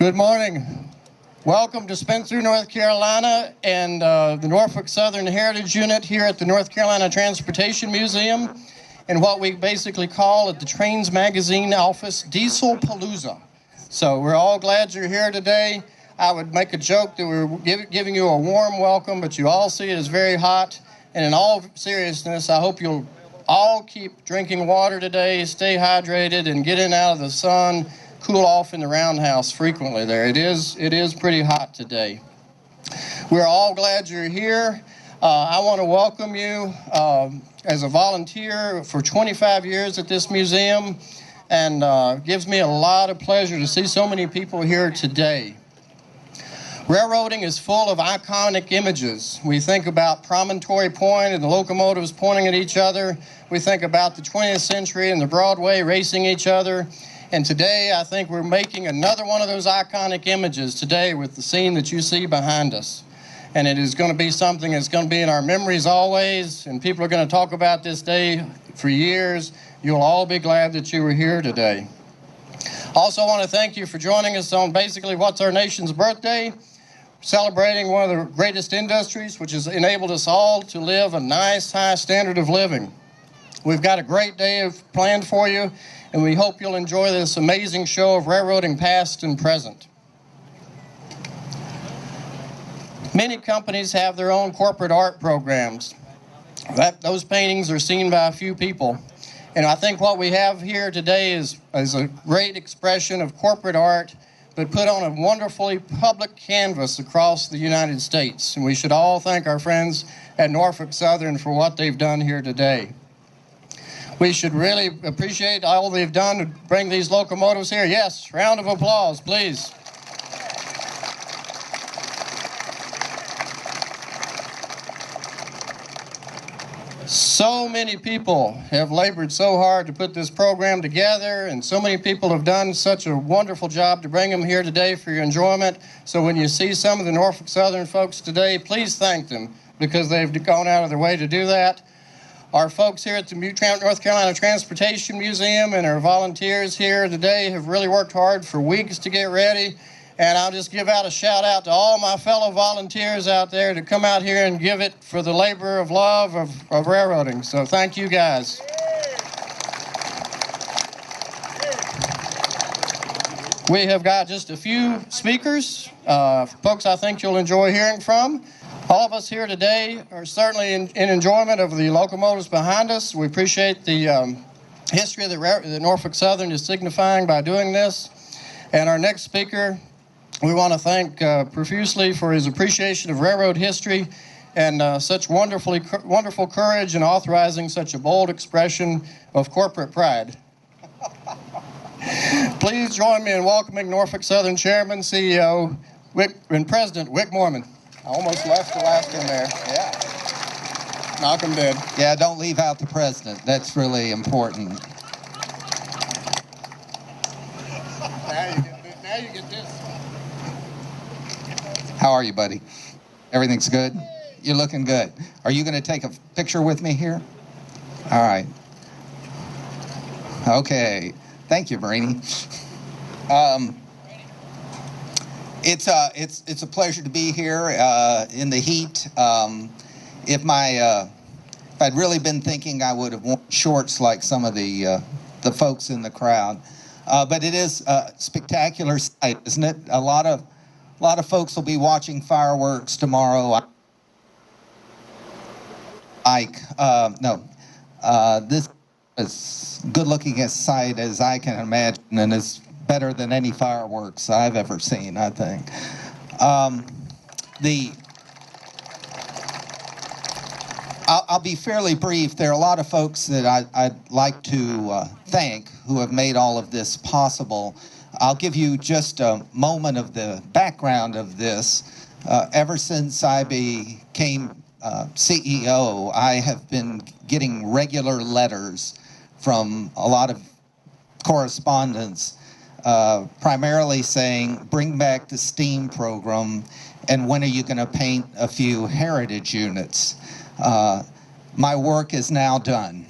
Good morning. Welcome to Spencer, North Carolina, and the Norfolk Southern Heritage Unit here at the North Carolina Transportation Museum, and what we basically call at the Trains Magazine office, Diesel Palooza. So we're all glad you're here today. I would make a joke that we're giving you a warm welcome, but you all see it as very hot. And in all seriousness, I hope you'll all keep drinking water today, stay hydrated, and get in out of the sun, cool off in the roundhouse frequently there. It is pretty hot today. We're all glad you're here. I want to welcome you as a volunteer for 25 years at this museum, and gives me a lot of pleasure to see so many people here today. Railroading is full of iconic images. We think about Promontory Point and the locomotives pointing at each other. We think about the 20th century and the Broadway racing each other. And today, I think we're making another one of those iconic images today with the scene that you see behind us. And it is going to be something that's going to be in our memories always, and people are going to talk about this day for years. You'll all be glad that you were here today. Also want to thank you for joining us on basically what's our nation's birthday, celebrating one of the greatest industries, which has enabled us all to live a nice, high standard of living. We've got a great day planned for you, and we hope you'll enjoy this amazing show of railroading past and present. Many companies have their own corporate art programs. Those paintings are seen by a few people. And I think what we have here today is a great expression of corporate art, but put on a wonderfully public canvas across the United States. And we should all thank our friends at Norfolk Southern for what they've done here today. We should really appreciate all they've done to bring these locomotives here. Yes, round of applause, please. So many people have labored so hard to put this program together, and so many people have done such a wonderful job to bring them here today for your enjoyment. So when you see some of the Norfolk Southern folks today, please thank them, because they've gone out of their way to do that. Our folks here at the North Carolina Transportation Museum and our volunteers here today have really worked hard for weeks to get ready. And I'll just give out a shout out to all my fellow volunteers out there to come out here and give it for the labor of love of railroading. So thank you guys. We have got just a few speakers, folks I think you'll enjoy hearing from. All of us here today are certainly in enjoyment of the locomotives behind us. We appreciate the history that Norfolk Southern is signifying by doing this. And our next speaker, we want to thank profusely for his appreciation of railroad history and such wonderful courage in authorizing such a bold expression of corporate pride. Please join me in welcoming Norfolk Southern Chairman, CEO, and President Wick Moorman. I almost left the last one there. Yeah. Knock him dead. Yeah, don't leave out the president. That's really important. Now you get this. How are you, buddy? Everything's good? You're looking good. Are you going to take a picture with me here? All right. Okay. Thank you, Brainy. It's a pleasure to be here in the heat. If I'd really been thinking, I would have worn shorts like some of the folks in the crowd. But it is a spectacular sight, isn't it? A lot of folks will be watching fireworks tomorrow. This is good looking a sight as I can imagine, and is better than any fireworks I've ever seen, I think. I'll be fairly brief. There are a lot of folks that I'd like to thank who have made all of this possible. I'll give you just a moment of the background of this. Ever since I became CEO, I have been getting regular letters from a lot of correspondents, primarily saying, bring back the STEAM program, and when are you going to paint a few heritage units? My work is now done.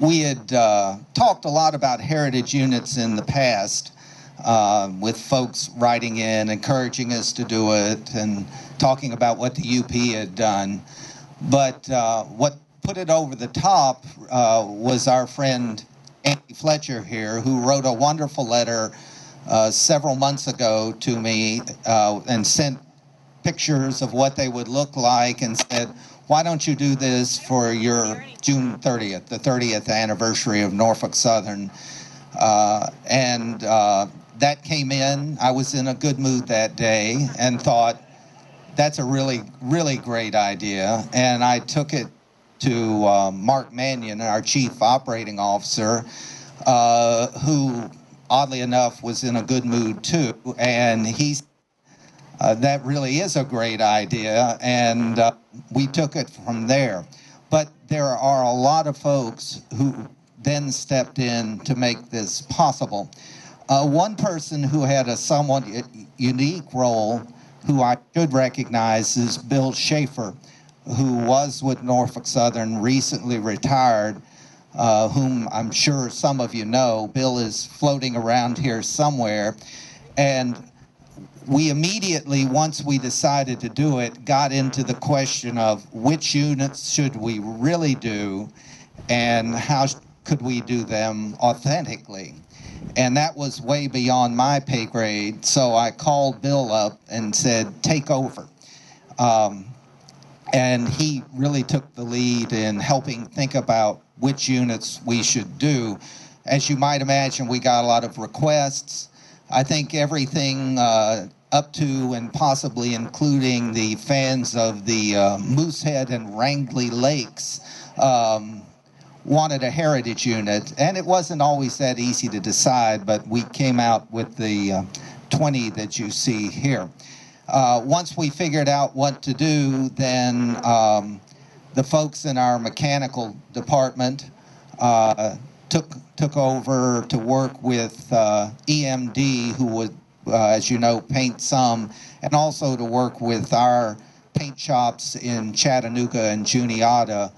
We had talked a lot about heritage units in the past, with folks writing in, encouraging us to do it, and talking about what the UP had done. But what put it over the top was our friend Andy Fletcher here, who wrote a wonderful letter several months ago to me and sent pictures of what they would look like and said, why don't you do this for your June 30th, the 30th anniversary of Norfolk Southern? That came in. I was in a good mood that day and thought, that's a really, really great idea. And I took it to Mark Mannion, our chief operating officer, who, oddly enough, was in a good mood too. And he that really is a great idea, and we took it from there. But there are a lot of folks who then stepped in to make this possible. One person who had a somewhat unique role, who I should recognize, is Bill Schaefer, who was with Norfolk Southern, recently retired, whom I'm sure some of you know. Bill is floating around here somewhere. And we immediately, once we decided to do it, got into the question of which units should we really do and how could we do them authentically. And that was way beyond my pay grade, so I called Bill up and said, take over. And he really took the lead in helping think about which units we should do. As you might imagine, we got a lot of requests. I think everything up to and possibly including the fans of the Moosehead and Rangeley Lakes wanted a heritage unit. And it wasn't always that easy to decide, but we came out with the 20 that you see here. Once we figured out what to do, then the folks in our mechanical department took over to work with EMD, who would, as you know, paint some, and also to work with our paint shops in Chattanooga and Juniata.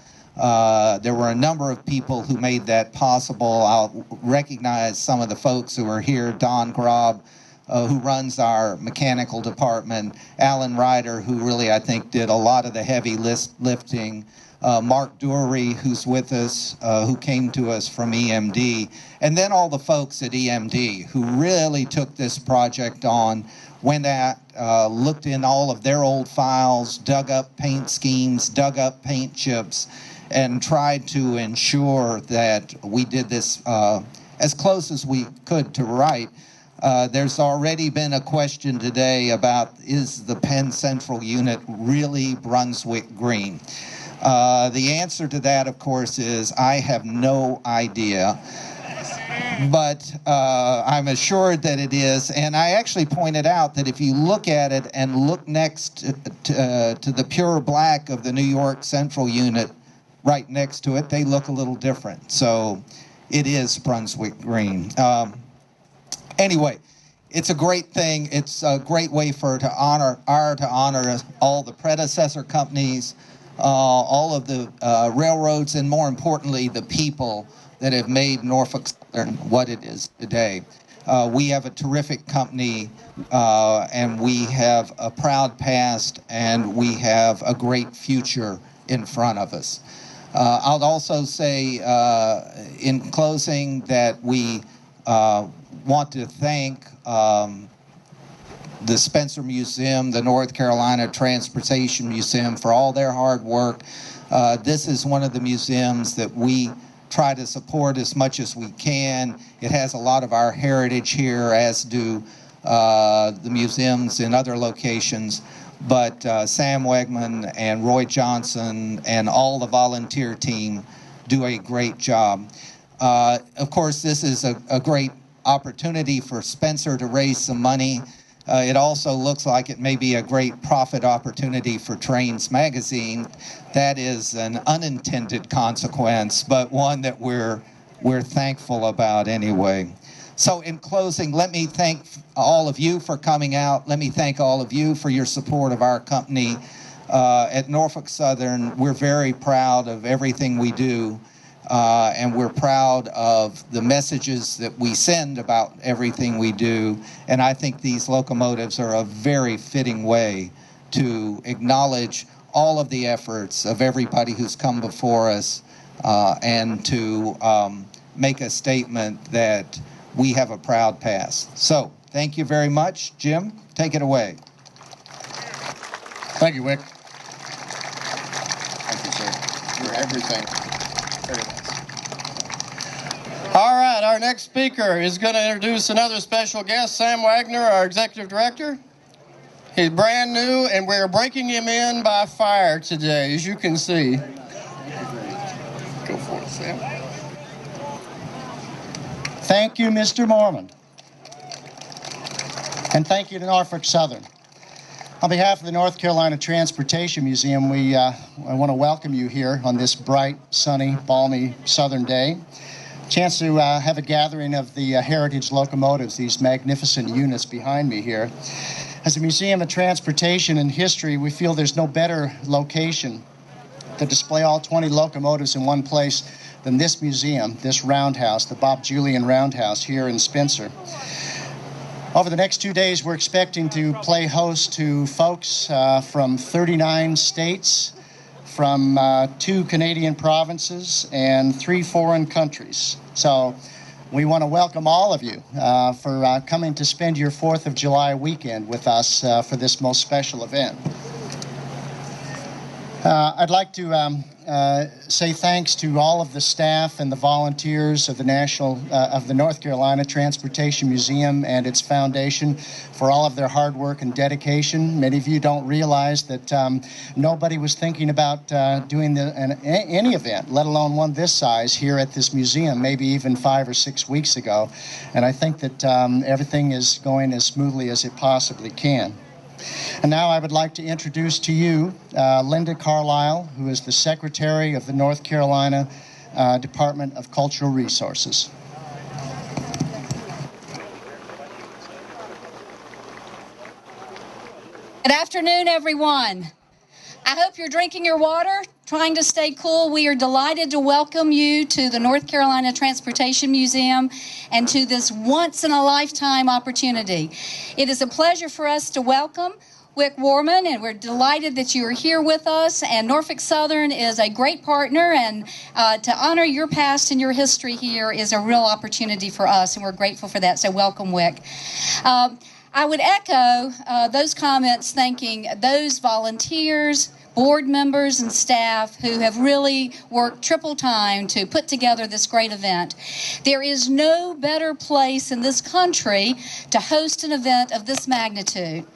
There were a number of people who made that possible. I'll recognize some of the folks who are here. Don Grob, who runs our mechanical department. Alan Ryder, who really, I think, did a lot of the heavy lifting. Mark Dury, who's with us, who came to us from EMD. And then all the folks at EMD who really took this project on, went at, looked in all of their old files, dug up paint schemes, dug up paint chips, and tried to ensure that we did this as close as we could to right. There's already been a question today about, is the Penn Central unit really Brunswick green? The answer to that, of course, is I have no idea. But I'm assured that it is. And I actually pointed out that if you look at it and look next to the pure black of the New York Central unit right next to it, they look a little different. So it is Brunswick green. Anyway, it's a great thing. It's a great way to honor all the predecessor companies, all of the railroads, and more importantly, the people that have made Norfolk Southern what it is today. We have a terrific company, and we have a proud past, and we have a great future in front of us. I'll also say in closing that we want to thank the Spencer Museum, the North Carolina Transportation Museum, for all their hard work. This is one of the museums that we try to support as much as we can. It has a lot of our heritage here, as do the museums in other locations. But Sam Wegman and Roy Johnson and all the volunteer team do a great job. Of course, this is a great opportunity for Spencer to raise some money. It also looks like it may be a great profit opportunity for Trains Magazine. That is an unintended consequence, but one that we're thankful about anyway. So in closing, let me thank all of you for coming out. Let me thank all of you for your support of our company. At Norfolk Southern, we're very proud of everything we do. and we're proud of the messages that we send about everything we do. And I think these locomotives are a very fitting way to acknowledge all of the efforts of everybody who's come before us, and to make a statement that we have a proud past. So, thank you very much. Jim, take it away. Thank you, Wick. Thank you, sir. You're everything. Very nice. All right, our next speaker is going to introduce another special guest, Sam Wagner, our executive director. He's brand new, and we're breaking him in by fire today, as you can see. Go for it, Sam. Thank you, Mr. Mormon. And thank you to Norfolk Southern. On behalf of the North Carolina Transportation Museum, I want to welcome you here on this bright, sunny, balmy southern day. Chance to have a gathering of the heritage locomotives, these magnificent units behind me here. As a museum of transportation and history, we feel there's no better location to display all 20 locomotives in one place than this museum, this roundhouse, the Bob Julian Roundhouse here in Spencer. Over the next 2 days, we're expecting to play host to folks from 39 states, from 2 Canadian provinces, and 3 foreign countries. So we want to welcome all of you for coming to spend your 4th of July weekend with us for this most special event. I'd like to say thanks to all of the staff and the volunteers of the North Carolina Transportation Museum and its foundation for all of their hard work and dedication. Many of you don't realize that nobody was thinking about doing any event, let alone one this size, here at this museum, maybe even 5 or 6 weeks ago. And I think that everything is going as smoothly as it possibly can. And now I would like to introduce to you Linda Carlisle, who is the Secretary of the North Carolina Department of Cultural Resources. Good afternoon, everyone. I hope you're drinking your water, trying to stay cool. We are delighted to welcome you to the North Carolina Transportation Museum and to this once-in-a-lifetime opportunity. It is a pleasure for us to welcome Wick Warman, and we're delighted that you are here with us. And Norfolk Southern is a great partner, and to honor your past and your history here is a real opportunity for us, and we're grateful for that. So welcome, Wick. I would echo those comments, thanking those volunteers, board members, and staff who have really worked triple time to put together this great event. There is no better place in this country to host an event of this magnitude.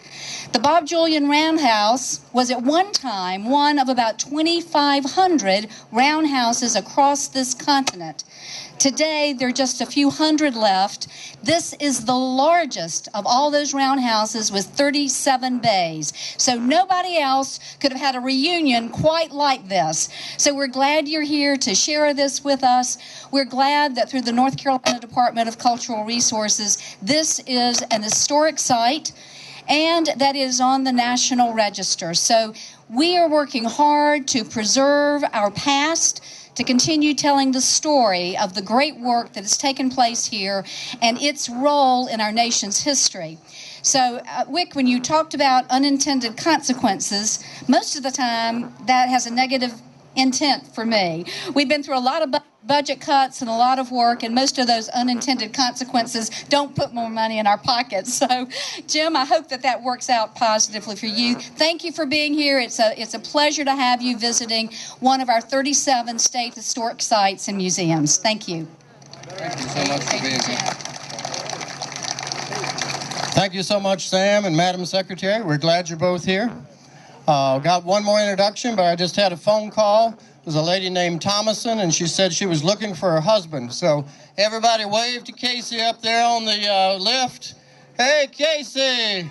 The Bob Julian Roundhouse was at one time one of about 2,500 roundhouses across this continent. Today, there are just a few hundred left. This is the largest of all those roundhouses with 37 bays. So nobody else could have had a reunion quite like this. So we're glad you're here to share this with us. We're glad that through the North Carolina Department of Cultural Resources, this is an historic site and that is on the National Register. So we are working hard to preserve our past, to continue telling the story of the great work that has taken place here and its role in our nation's history. So, Wick, when you talked about unintended consequences, most of the time that has a negative intent for me. We've been through a lot of budget cuts and a lot of work, and most of those unintended consequences don't put more money in our pockets. So, Jim, I hope that that works out positively for you. Thank you for being here. It's a pleasure to have you visiting one of our 37 state historic sites and museums. Thank you. Thank you so much for being here. Thank you so much, Sam and Madam Secretary. We're glad you're both here. Got one more introduction, but I just had a phone call. There's a lady named Thomason, and she said she was looking for her husband. So everybody wave to Casey up there on the lift. Hey, Casey!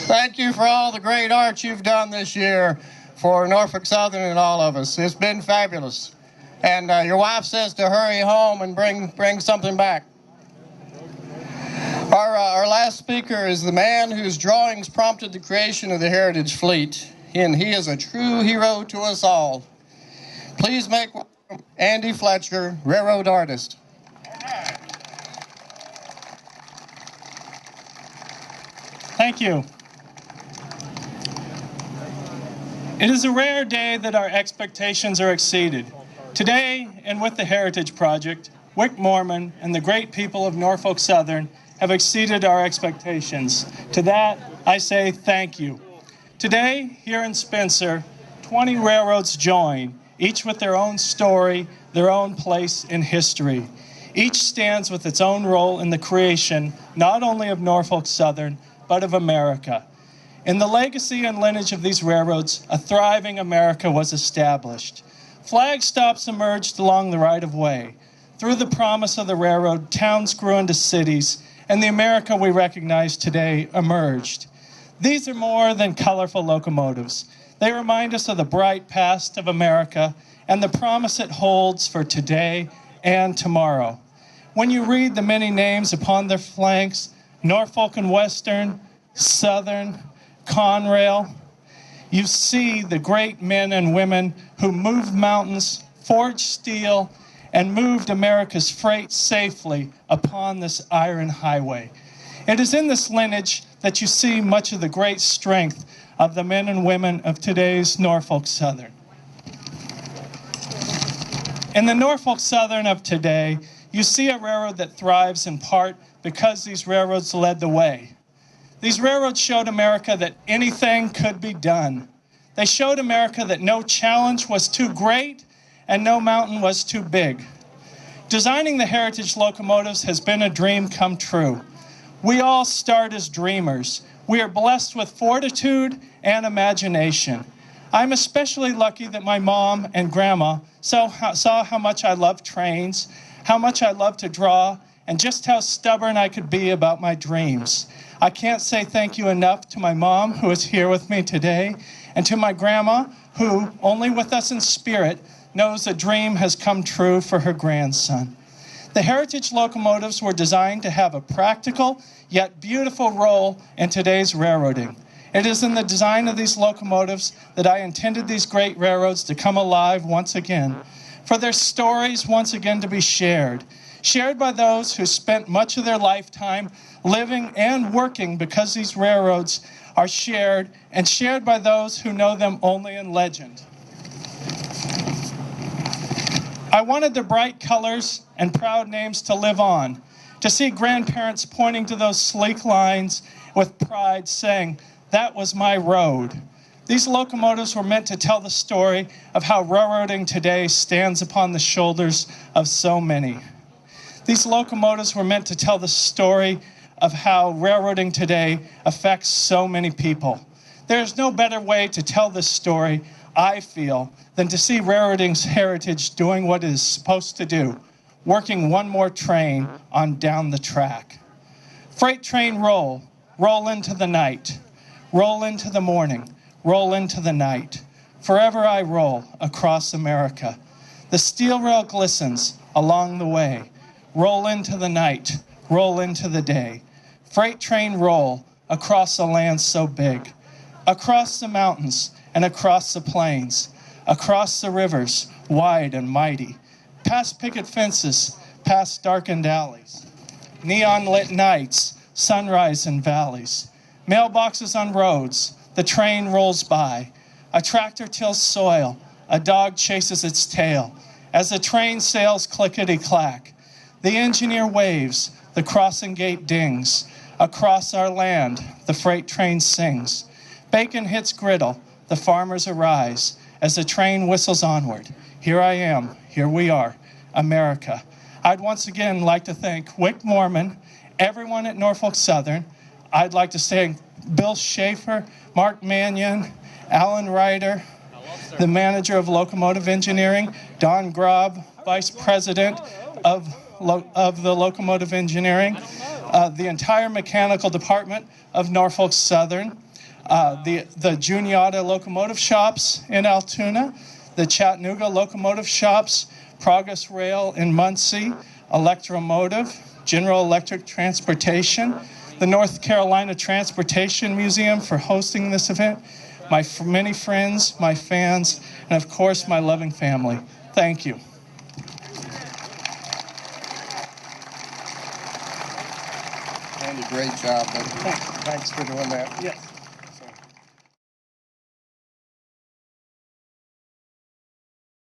Thank you for all the great art you've done this year for Norfolk Southern and all of us. It's been fabulous. And your wife says to hurry home and bring something back. Our last speaker is the man whose drawings prompted the creation of the Heritage Fleet, and he is a true hero to us all. Please make Andy Fletcher, railroad artist. Thank you. It is a rare day that our expectations are exceeded. Today, and with the Heritage Project, Wick Mormon and the great people of Norfolk Southern have exceeded our expectations. To that, I say thank you. Today, here in Spencer, 20 railroads join, each with their own story, their own place in history. Each stands with its own role in the creation, not only of Norfolk Southern, but of America. In the legacy and lineage of these railroads, a thriving America was established. Flag stops emerged along the right-of-way. Through the promise of the railroad, towns grew into cities, and the America we recognize today emerged. These are more than colorful locomotives. They remind us of the bright past of America and the promise it holds for today and tomorrow. When you read the many names upon their flanks, Norfolk and Western, Southern, Conrail, you see the great men and women who moved mountains, forged steel, and moved America's freight safely upon this iron highway. It is in this lineage that you see much of the great strength of the men and women of today's Norfolk Southern. In the Norfolk Southern of today, you see a railroad that thrives in part because these railroads led the way. These railroads showed America that anything could be done. They showed America that no challenge was too great and no mountain was too big. Designing the Heritage locomotives has been a dream come true. We all start as dreamers. We are blessed with fortitude and imagination. I'm especially lucky that my mom and grandma saw how much I love trains, how much I love to draw, and just how stubborn I could be about my dreams. I can't say thank you enough to my mom, who is here with me today, and to my grandma, who, only with us in spirit, knows a dream has come true for her grandson. The Heritage locomotives were designed to have a practical yet beautiful role in today's railroading. It is in the design of these locomotives that I intended these great railroads to come alive once again, for their stories once again to be shared by those who spent much of their lifetime living and working because these railroads are shared, and shared by those who know them only in legend. I wanted the bright colors and proud names to live on, to see grandparents pointing to those sleek lines with pride saying, "That was my road." These locomotives were meant to tell the story of how railroading today stands upon the shoulders of so many. These locomotives were meant to tell the story of how railroading today affects so many people. There's no better way to tell this story, I feel, than to see railroading's heritage doing what it is supposed to do, working one more train on down the track. Freight train roll, roll into the night, roll into the morning, roll into the night. Forever I roll across America. The steel rail glistens along the way. Roll into the night, roll into the day. Freight train roll across a land so big, across the mountains and across the plains, across the rivers wide and mighty, past picket fences, past darkened alleys, neon lit nights, sunrise in valleys, mailboxes on roads, the train rolls by, a tractor tills soil, a dog chases its tail, as the train sails clickety-clack. The engineer waves, the crossing gate dings. Across our land, the freight train sings. Bacon hits griddle, the farmers arise. As the train whistles onward, here I am, here we are, America. I'd once again like to thank Wick Mormon, everyone at Norfolk Southern. I'd like to thank Bill Schaefer, Mark Mannion, Alan Ryder, the manager of locomotive engineering, Don Grob, vice president of the locomotive engineering, the entire mechanical department of Norfolk Southern, the Juniata locomotive shops in Altoona, the Chattanooga locomotive shops, Progress Rail in Muncie, Electromotive, General Electric Transportation, the North Carolina Transportation Museum for hosting this event, my many friends, my fans, and of course my loving family. Thank you. done a great job. But Thanks for doing that. Yes.